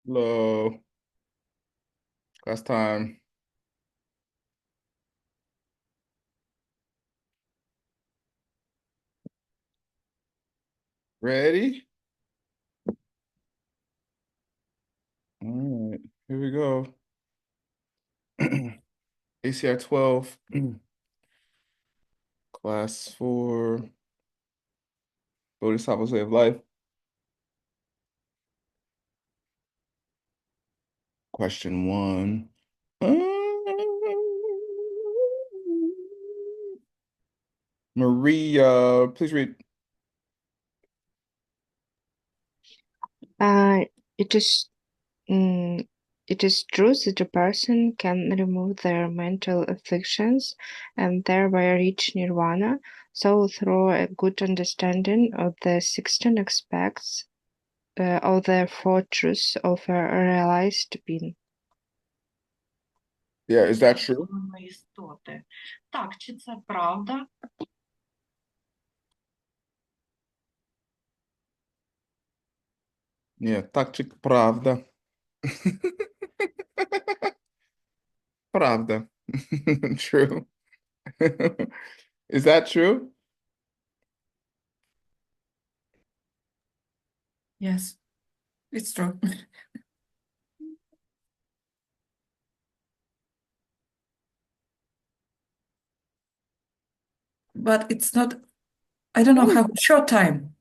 Hello, class time. Ready? All right, here we go. ACI 12, class 4, Bodhisattva's Way of Life. Question 1. Maria, please read. Uh, it is mm, it is true that a person can remove their mental afflictions and thereby reach nirvana. So, through a good understanding of the 16 aspects of the four truths of a realized being. Yeah, is that true? Істоти. Так, чи це правда? Yeah, так чи правда. Правда. True. Is that true? Yes, it's true. But it's not, I don't know Not how short time.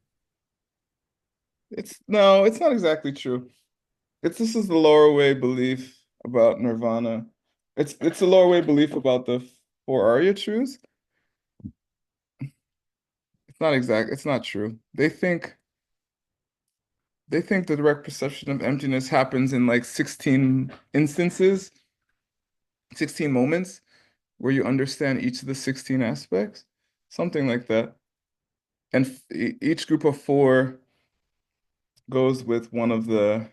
it's not exactly true. This is the lower way belief about nirvana. It's a lower way belief about the four Arya truths. It's not true. They think the direct perception of emptiness happens in like 16 instances, 16 moments where you understand each of the 16 aspects, something like that. And each group of four goes with um,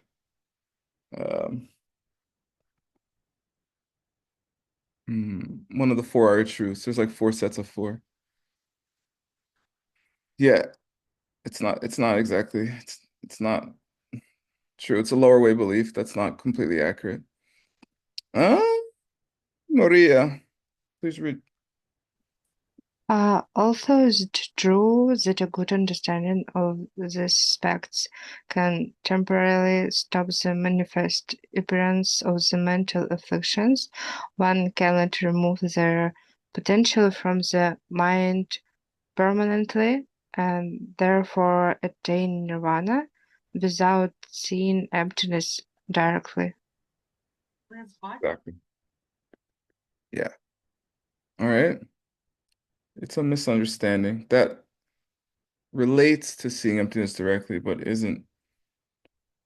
one of the four Arya truths. There's like four sets of four. Yeah, it's not exactly it's not true. It's a lower way belief that's not completely accurate. Uh, Maria, please read. Also, is it true that a good understanding of these aspects can temporarily stop the manifest appearance of the mental afflictions? One cannot remove their potential from the mind permanently and therefore attain nirvana without seeing emptiness directly. Exactly. Yeah. All right. It's a misunderstanding that relates to seeing emptiness directly, but isn't.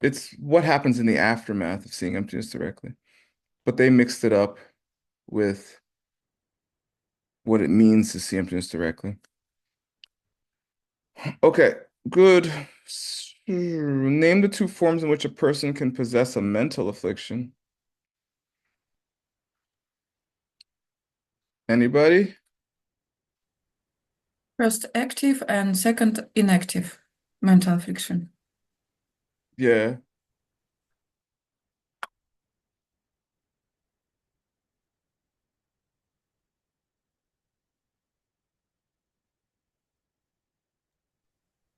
It's what happens in the aftermath of seeing emptiness directly. But they mixed it up with what it means to see emptiness directly. Okay, good. Name the two forms in which a person can possess a mental affliction. Anybody? First active and second inactive mental affliction. Yeah.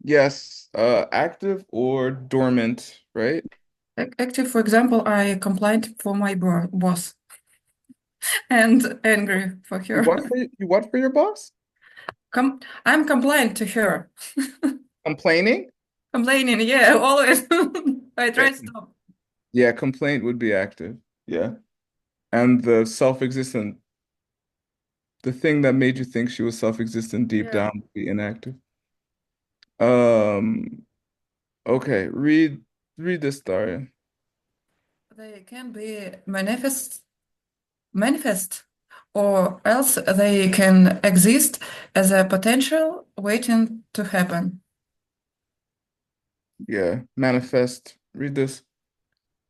Yes. Active or dormant, right? Active, for example, I complained for my boss and angry for You her. what for you what for your boss? I'm complained to her. Complaining? Complaining, yeah, always. I Yeah. try to stop. Yeah, complaint would be active. Yeah. And the self-existent, the thing that made you think she was self-existent deep Yeah. down would be inactive. Um, okay, read this, Daria. They can be manifest, or else they can exist as a potential waiting to happen. Yeah, manifest. Read this.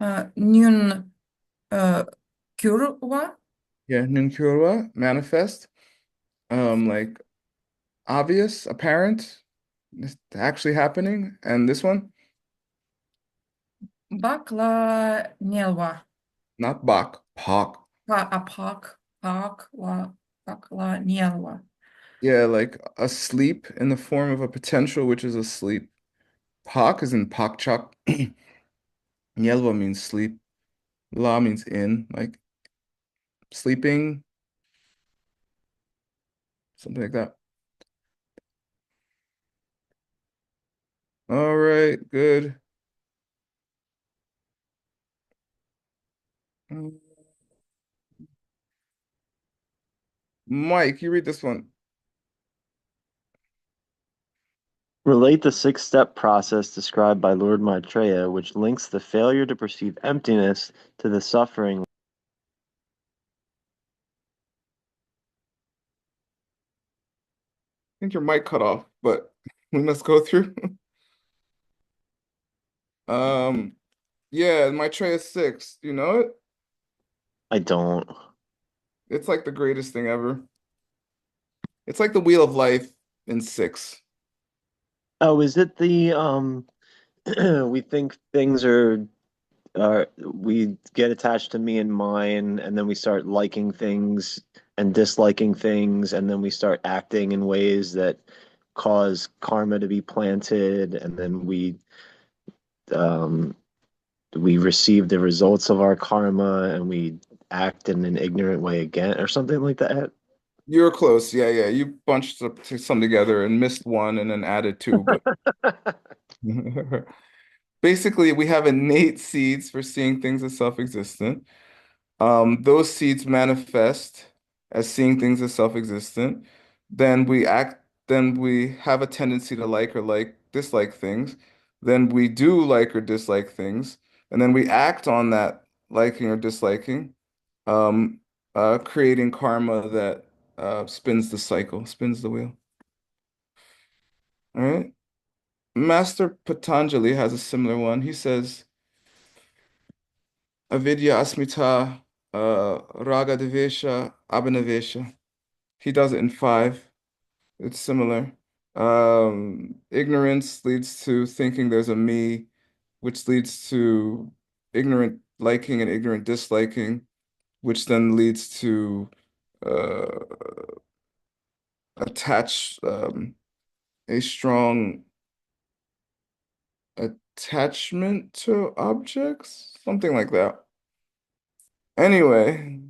Nun kurva, Yeah, Nunkurwa, manifest. Like obvious, apparent, it's actually happening. And this one, Bakla Nelwa. Not bak, pak. Bakla Nelwa. Yeah, like a sleep in the form of a potential, which is a sleep. Pak is in pak chak. Yelva means sleep. La means in, like sleeping, something like that. All right, good. Mm, Mike, you read this one. Relate the six-step process described by Lord Maitreya, which links the failure to perceive emptiness to the suffering. I think your mic cut off, but we must go through. Um, yeah, my tray is six. Do you know it? I don't. It's like the greatest thing ever. It's like the wheel of life in six. Oh, is it the we think things are we get attached to me and mine, and then we start liking things and disliking things, and then we start acting in ways that cause karma to be planted, and then um we receive the results of our karma and we act in an ignorant way again or something like that. You're close. Yeah, yeah. You bunched some together and missed one and then added two, but basically we have innate seeds for seeing things as self-existent. Those seeds manifest as seeing things as self-existent. Then we have a tendency to like or dislike things. Then we do like or dislike things. And then we act on that liking or disliking, um, creating karma that spins the cycle, spins the wheel. All right. Master Patanjali has a similar one. He says, Avidya asmita raga devesha abhinavesha. He does it in five. It's similar. Ignorance leads to thinking there's a me, which leads to ignorant liking and ignorant disliking, which then leads to uh, attach a strong attachment to objects, something like that. Anyway,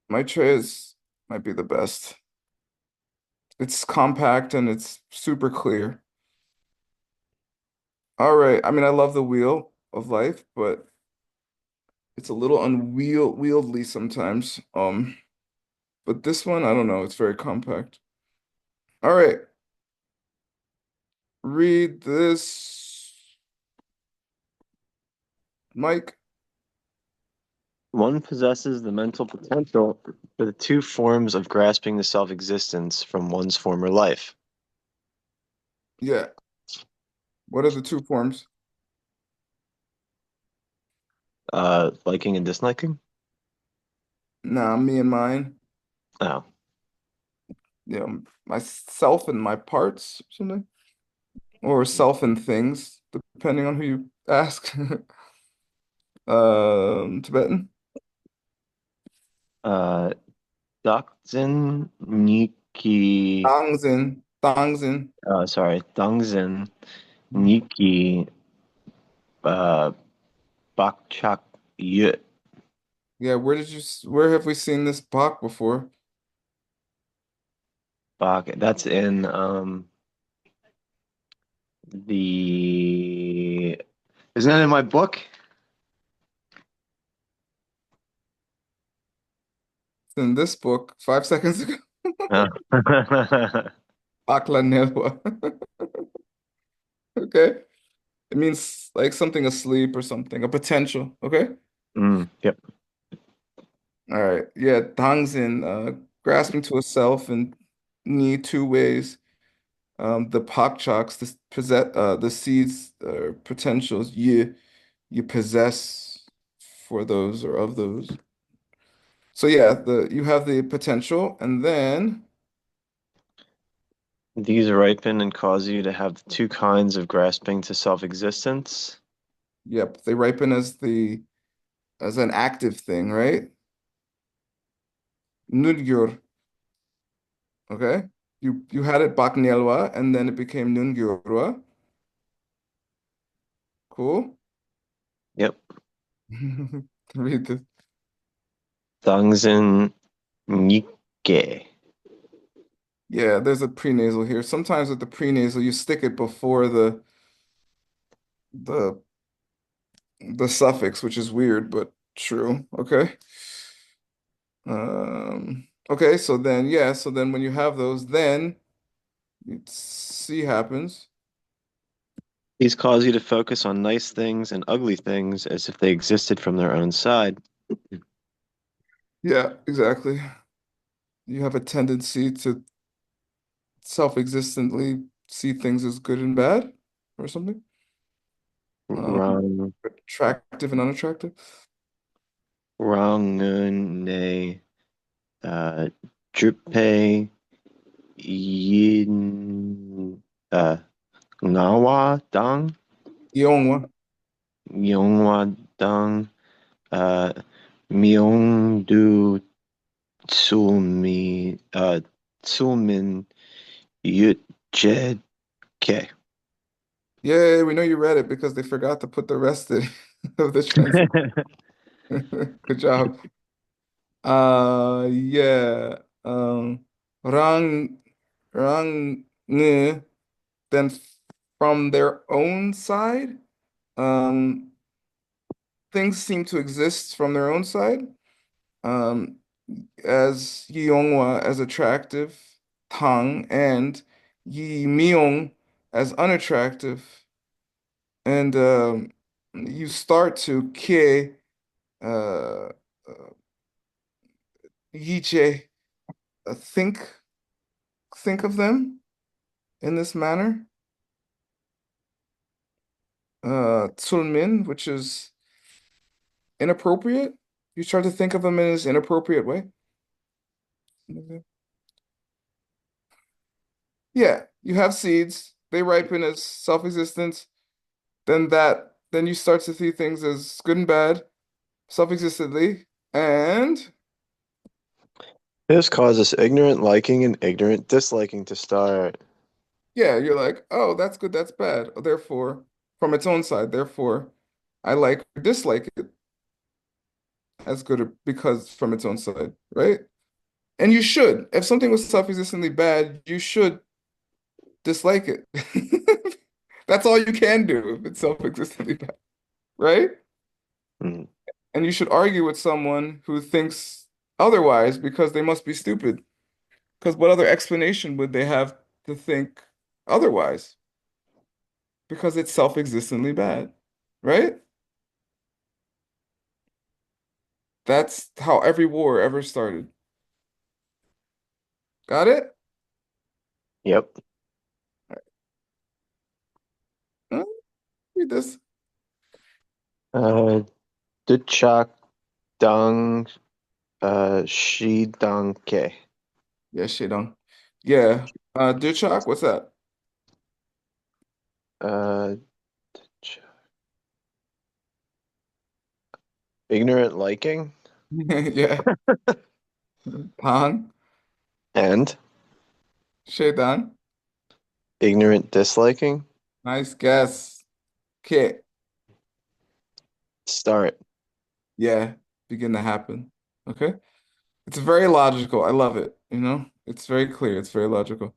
my trays might be the best. It's compact and it's super clear. All right. I mean, I love the wheel of life, but it's a little unwieldy sometimes. But this one, I don't know. It's very compact. All right. Read this, Mike. One possesses the mental potential for the two forms of grasping the self-existence from one's former life. Yeah. What are the two forms? Liking and disliking? Nah, me and mine. Oh. Myself and my parts, something, or self and things, depending on who you ask. Tibetan. Uh, Dakzin Niki, Tangzin. sorry, Dangzin Niki, uh, Bakchak Yut. Yeah, where have we seen this Bach before? Bak, that's in, the, isn't that in my book? It's in this book 5 seconds ago. Oh. Akla Nelwa. Okay. It means like something asleep or something, a potential. Okay. Yep. All right. Yeah, Tangzin, grasping to a self in need two ways. The Pakchaks, the seeds, potentials you possess for those or of those. So yeah, the you have the potential, and then These ripen and cause you to have two kinds of grasping to self-existence. Yep, they ripen as an active thing, right? Nungyur, okay? You had it baknielwa and then it became nungyurwa. Cool. Yep. Read this. Dangzen Nikke. Yeah, there's a prenasal here. Sometimes with the prenasal, you stick it before the the suffix, which is weird, but true. Okay. Okay, so then yeah, so then when you have those, then C happens. These cause you to focus on nice things and ugly things as if they existed from their own side. Yeah, exactly. You have a tendency to self-existently see things as good and bad or something. Wrong, Attractive and unattractive. ne, Drupe, Yin, Ngawa Dang, Yongwa. Yongwa Dang, uh, Myeongdu Tsulmi, Tsulmin Yutjedke. Yay, we know you read it because they forgot to put the rest of the translation. Good job. Yeah. Rang Nge, then from their own side, um, things seem to exist from their own side. Um, as Yeongwa as attractive, Tang, and Yi Myung as unattractive. And you start to Kie uh, Yiche, think of them in this manner. Tsulmin, which is inappropriate. You start to think of them in this inappropriate way. Yeah, you have seeds, they ripen as self-existent, then you start to see things as good and bad, self-existently, and This causes ignorant liking and ignorant disliking to start. yeah, you're like, oh, that's good, that's bad. Therefore, from its own side, therefore, I like or dislike it as good or because from its own side, right? And you should. If something was self-existently bad, you should dislike it. That's all you can do if it's self-existently bad, right? Hmm. And you should argue with someone who thinks otherwise because they must be stupid. Because what other explanation would they have to think otherwise? Because it's self-existently bad, right? That's how every war ever started. Got it? Yep. Huh? Read this. Uh, Duchak Dang Shi Dang Ke. Yeah, Shedong. Yeah. Duchok, what's that? Uh, Ignorant liking Yeah. Han, and Shedan. ignorant disliking Nice guess. Okay. start. Yeah, begin to happen. Okay. It's very logical. I love it. It's very clear. It's very logical.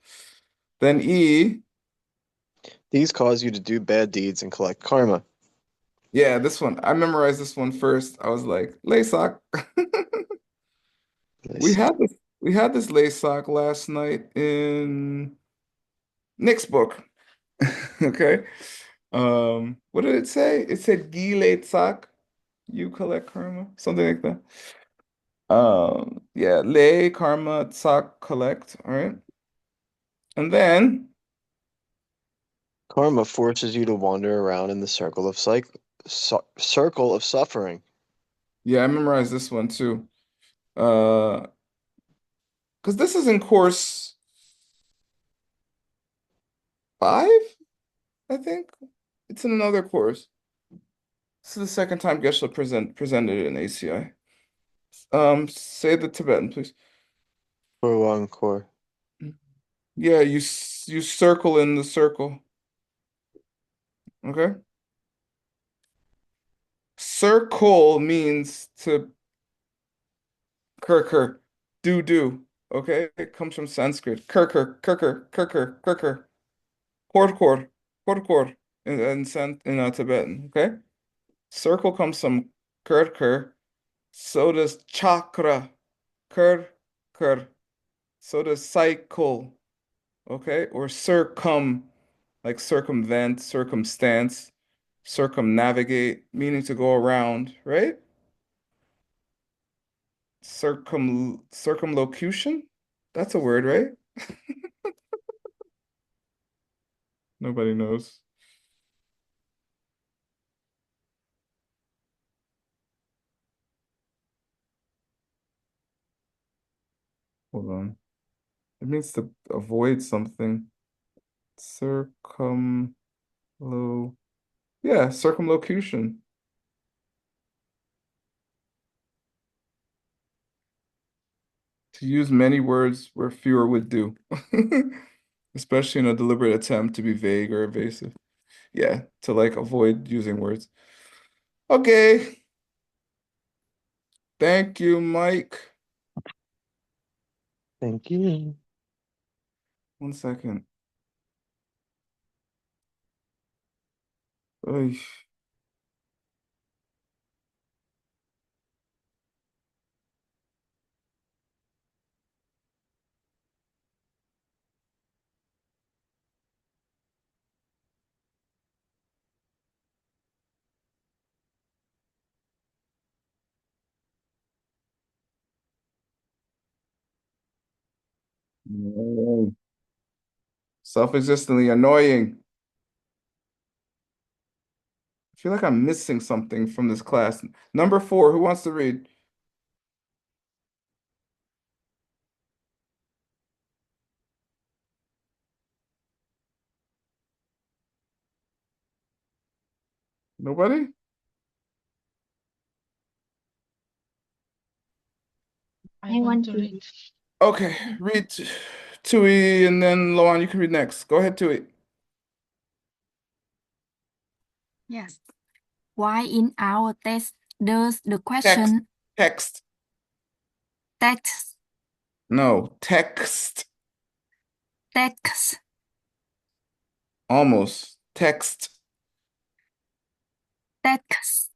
Then E, These cause you to do bad deeds and collect karma. yeah, this one. I memorized this one first. I was like, Laysock. We Nice. had this we had this Laysock last night in Nick's book. Okay. What did it say? It said Gile Tzak, you collect karma, something like that. Yeah, lay karma tzak collect. All right. And then, Karma forces you to wander around in the circle of suffering. yeah, I memorized this one too. Uh, because this is in course 5, I think. It's in another course. This is the second time Geshe presented it in ACI. Say the Tibetan, please. Core. Yeah, you circle in the circle. Okay? Circle means to Kirker, do. Okay, it comes from Sanskrit. Kirker. Chord in Tibetan. Okay, circle comes from Kirker. So does chakra, Kirker. So does cycle. Okay, or like circumvent, circumstance, circumnavigate, meaning to go around, right? Circumlocution? That's a word, right? Nobody knows. Hold on. It means to avoid something. Circumlo Yeah, circumlocution. To use many words where fewer would do. Especially in a deliberate attempt to be vague or evasive. Yeah, to like avoid using words. Okay. Thank you, Mike. Thank you. 1 second. Oy. No. Self-existently annoying. I feel like I'm missing something from this class. Number 4, who wants to read? Nobody? I want to read. Okay, read Tui and then Loan, you can read next. Go ahead, Tui. Yes. Why in our text does the Text. question Text. text No, text. text Almost. Text. text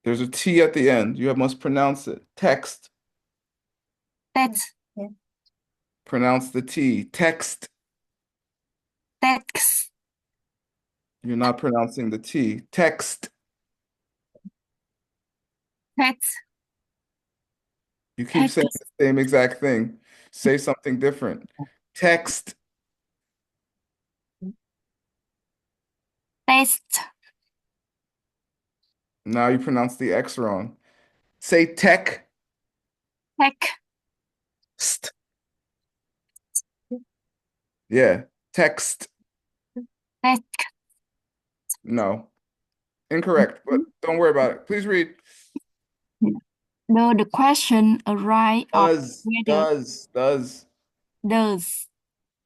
There's a T at the end. You must pronounce it. Text. text Pronounce the T. Text. text You're not pronouncing the T. Text. text You keep saying text the same exact thing. Say something different. Text. text Now you pronounce the X wrong. Say text. text Yeah. Text. text. No. Incorrect, but don't worry about it. Please read. The question arise of whether Does. does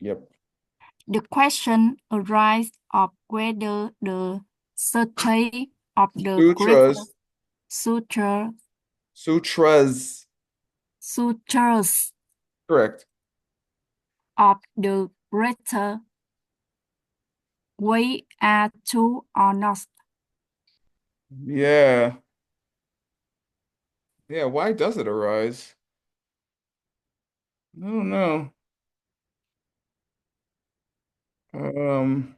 Yep. the question arise of whether the study of the greater Sutras. suture Sutras. sutures Correct. of the greater way are true or not. Yeah. Yeah, why does it arise? I don't know. Um,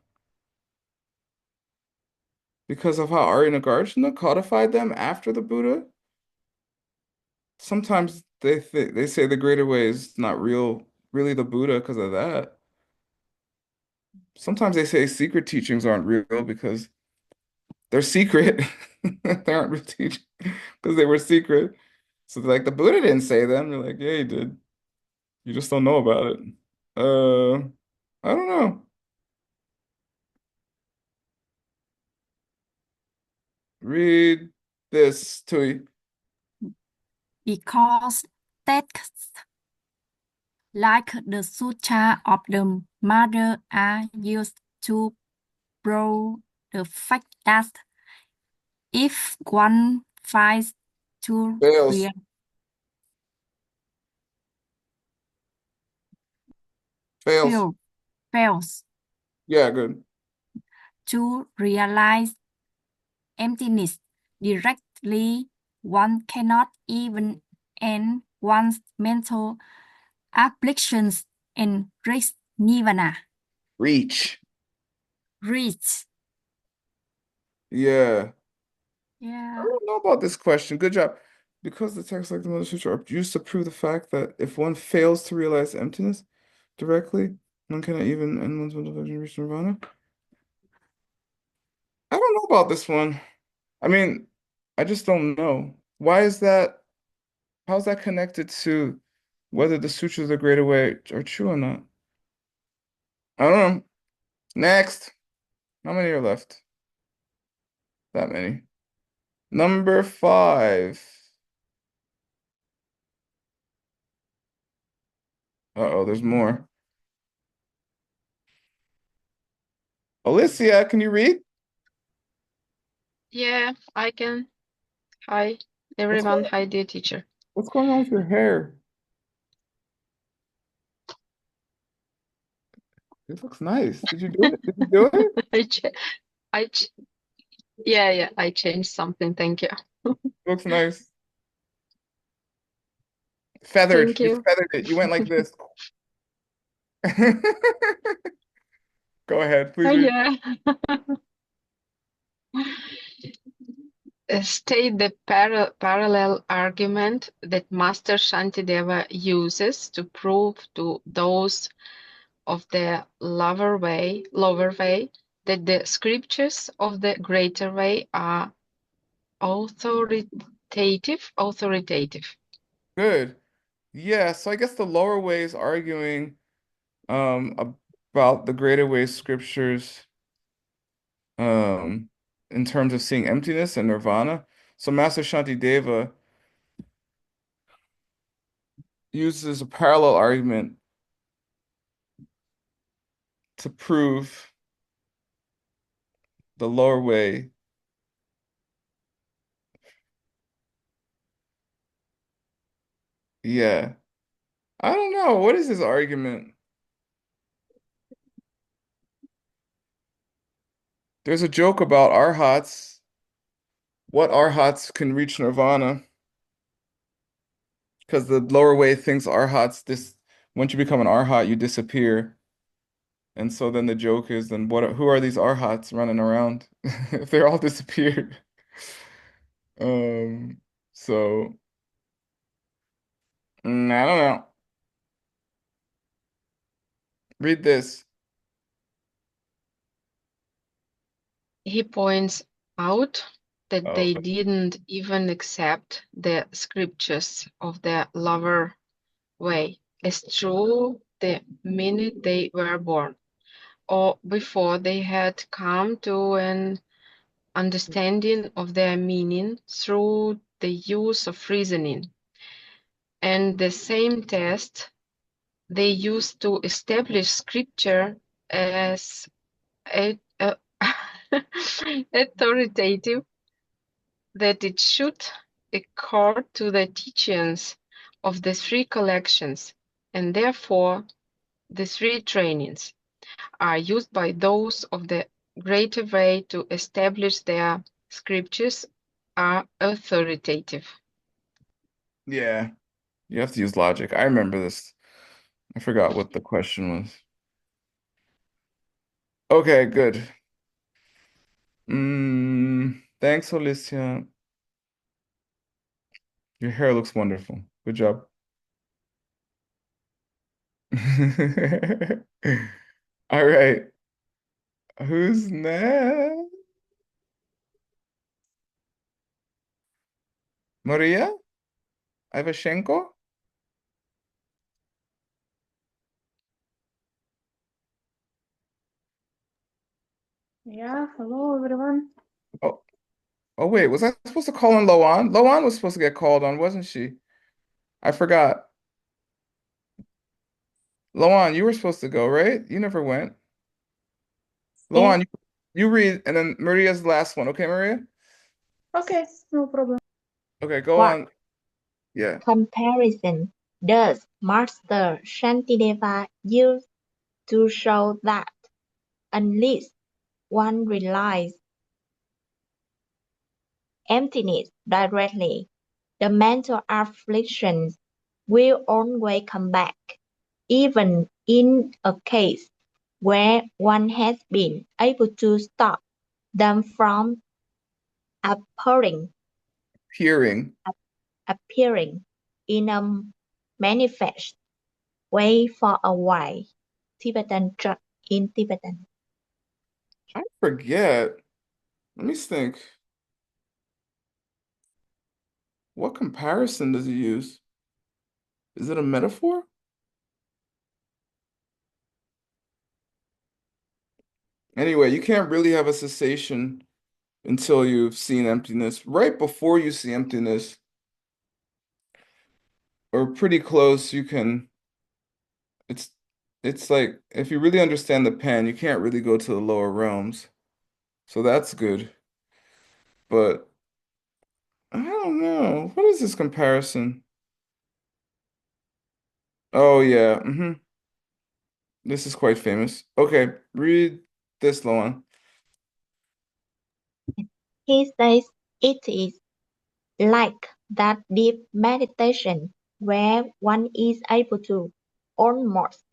because of how Arya Nagarjuna codified them after the Buddha. Sometimes they say the greater way is not really the Buddha because of that. Sometimes they say secret teachings aren't real because they're secret. They aren't real teachings because they were secret. So they're like the Buddha didn't say them. They're like, yeah, he did. You just don't know about it. Uh, I don't know. Read this, Tui. Because texts like the Sutra of the Mother are used to prove the fact that if one finds to Fails. Fails. fails Yeah, good. to realize emptiness directly, one cannot even end one's mental afflictions and reach nirvana. Reach. Reach. Yeah. I Yeah. don't know about this question. Good job. Because the text like the Mother Sutra are used to prove the fact that if one fails to realize emptiness directly, one cannot even end one's mental affliction and reach nirvana. I don't know about this one. I mean, I just don't know. Why is that? How's that connected to whether the sutras of the greater way are true or not? I don't know. Next. How many are left? That many. Number 5. Uh-oh, there's more. Alicia, can you read? Yeah, I can. Hi, What's everyone. going, Hi, dear teacher. what's going on with your hair? It looks nice. Did you do it? Did you do it? I, ch I ch yeah, I changed something. Thank you. Looks nice. Feathered. Thank You you. feathered it. You went like this. Go ahead. Please read. Yeah. State the parallel argument that Master Shantideva uses to prove to those of the lower way that the scriptures of the greater way are authoritative. Good. Yeah, so I guess the lower way is arguing about the greater way scriptures um in terms of seeing emptiness and nirvana. So Master Shantideva uses a parallel argument to prove the lower way. Yeah. I don't know. What is his argument? There's a joke about arhats. What arhats can reach nirvana? Because the lower way thinks arhats this once you become an arhat, you disappear. And so then the joke is then who are these arhats running around if they're all disappeared? Um, so I don't know. Read this. He points out that Oh, they didn't even accept the scriptures of the lower way as true the minute they were born, or before they had come to an understanding of their meaning through the use of reasoning. And the same test they used to establish scripture as a authoritative, that it should accord to the teachings of the three collections, and therefore the three trainings are used by those of the greater way to establish their scriptures are authoritative. yeah. You have to use logic. I remember this. I forgot what the question was. Okay, good. Thanks, Alicia. Your hair looks wonderful. Good job. All right. Who's next? Maria Ivashenko? Yeah, hello everyone. Oh, Oh wait, was I supposed to call on Loan? Loan was supposed to get called on, wasn't she? I forgot. Loan, you were supposed to go, right? You never went. Yes. Loan, you read, and then Maria's the last one. Okay, Maria? Okay, no problem. Okay, go What on. Yeah. comparison does Master Shantideva use to show that unless one realizes emptiness directly, the mental afflictions will always come back, even in a case where one has been able to stop them from appearing, Hearing. appearing in a manifest way for a while. In Tibetan. I forget. Let me think. What comparison does he use? Is it a metaphor? Anyway, you can't really have a cessation until you've seen emptiness. Right before you see emptiness, or pretty close, you can it's it's like if you really understand the pen, you can't really go to the lower realms. So that's good. But I don't know. What is this comparison? Oh yeah. This is quite famous. Okay, read this, Loan. He says it is like that deep meditation where one is able to almost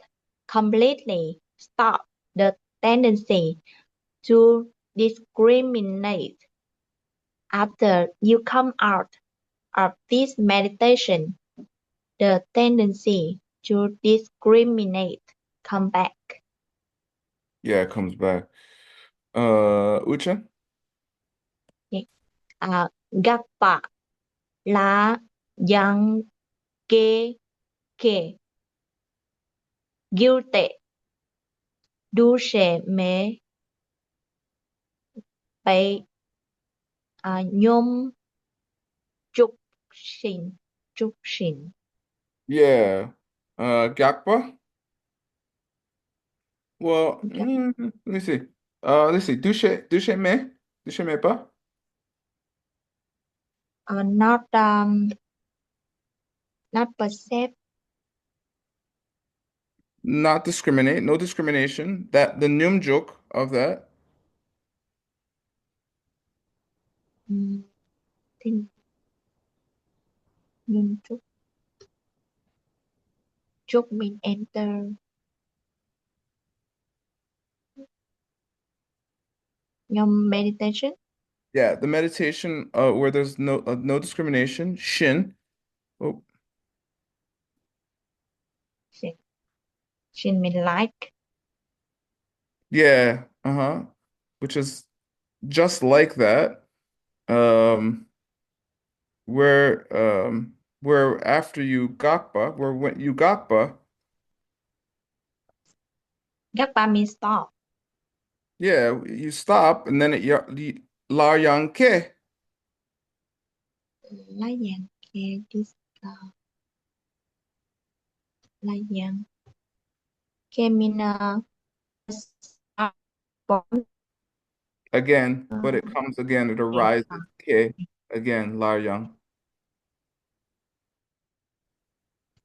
completely stop the tendency to discriminate. After you come out of this meditation, the tendency to discriminate come back. Yeah, it comes back. Ucha? Gakpa là yang kê kê guilty duše mê bị nhóm trúc sinh. Yeah. Gakpa? Well, let me see. Let's see. Douche me pas? Not percept Not discriminate, no discrimination. That the Nyum joke of that. tin nhóm trúc mean enter nhóm meditation Yeah, the meditation where there's no discrimination. Shin. Oh, Shin mean like yeah. Uh-huh. Which is just like that. Um, where after you gakpa, where when you gakpa, Gakpa means stop. yeah, you stop and then la yang ke. Lá vàng kia this lá vàng kia mean Again, but it comes again, it arises. Ke again, la yang.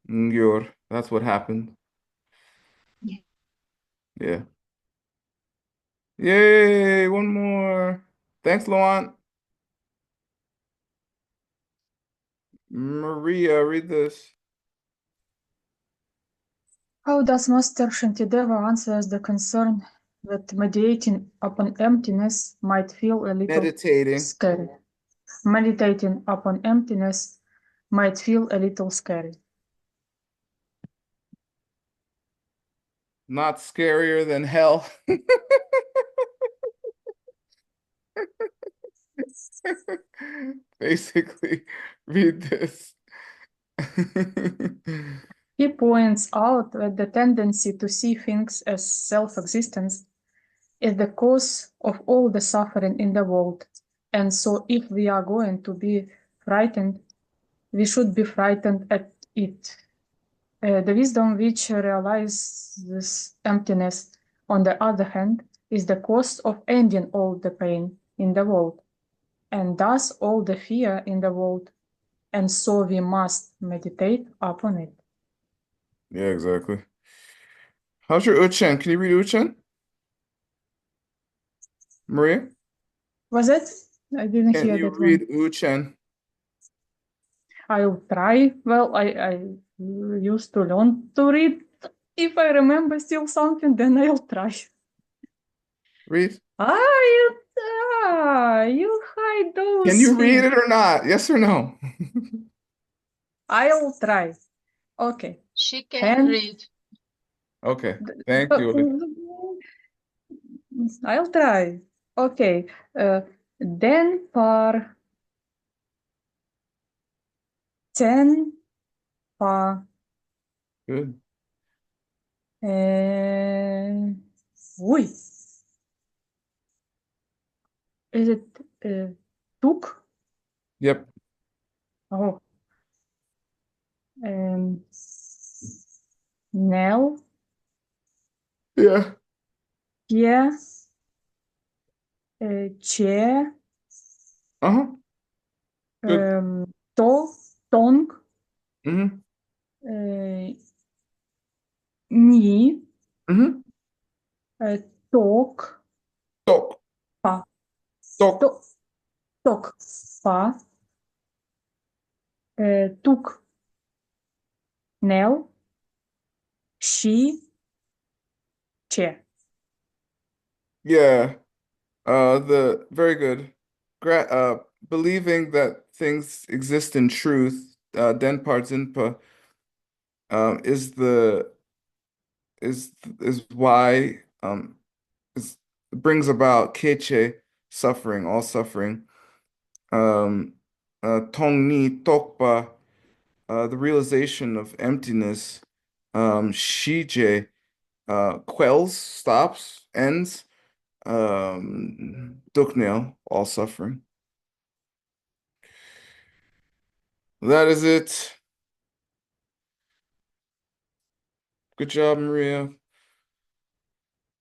Ngyur. That's what happened. Yeah. Yeah. Yay, one more. Thanks, Luan. Maria, read this. How does Master Shantideva answers the concern that meditating upon emptiness might feel a little Meditating. scary? Meditating upon emptiness might feel a little scary. Not scarier than hell. Basically, read this. He points out that the tendency to see things as self-existence is the cause of all the suffering in the world, And so if we are going to be frightened, we should be frightened at it. The wisdom which realizes this emptiness, on the other hand, is the cost of ending all the pain in the world, and thus all the fear in the world, and so we must meditate upon it. Yeah, exactly. How's your Uchen? Can you read Uchen? Maria? Was it? I didn't Can hear you that read one. Uchen? I'll try. Well, I used to learn to read. If I remember still something, then I'll try. Read. You hide Can those you read things. it or not? Yes or no? I'll try. Okay. She can Hand. read. Okay. Thank you. I'll try. Okay. Den par 10 pa. Good. Ui. Is it took? Yep. Oh. Nel. Yeah. Pie. Che. Uh-huh. Good. To. Tong. Mm-hmm. Ni. Mm-hmm. Tok. Tok. Pa. Tok. Tok. Pa. Tuk. Nel. Shi. Che. Yeah. The very good. Believing that things exist in truth, Denpar Zinpa, is the is why is brings about Keche suffering, all suffering. Um, Tong Ni Tokpa, the realization of emptiness. Shije, quells, stops, ends. Duknil, all suffering. That is it. Good job, Maria.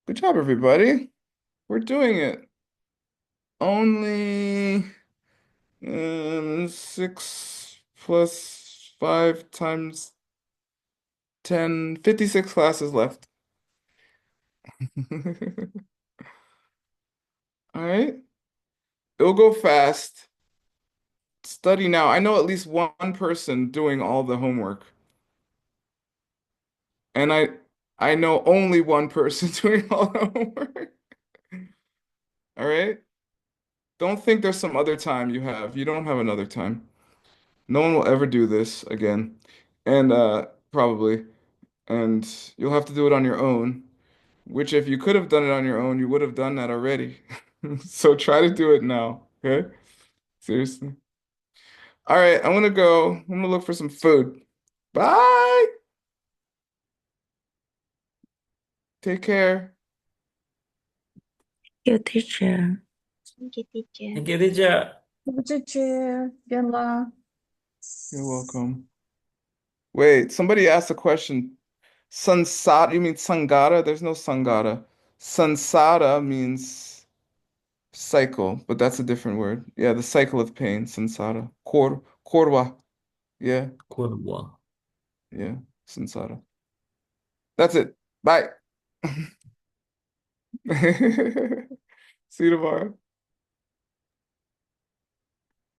Good job, everybody. We're doing it. Only 6 plus 5 times 10, 56 classes left. All right. It'll go fast. Study now. I know at least one person doing all the homework. And I know only one person doing all the homework. All right? Don't think there's some other time you have. You don't have another time. No one will ever do this again. And probably. And you'll have to do it on your own, which if you could have done it on your own, you would have done that already. So try to do it now, okay? Seriously. All right, I'm gonna go. I'm gonna look for some food. Bye. Take care. Your teacher. Thank you, teacher. Thank you, teacher. Teacher. Bella. You're welcome. Wait, somebody asked a question. Sansara, you mean Sangara? There's no Sangara. Sansara means cycle, but that's a different word. Yeah, the cycle of pain, Sansara. Korwa. Yeah, Kurwa. yeah, Sansara. That's it. Bye. See you tomorrow.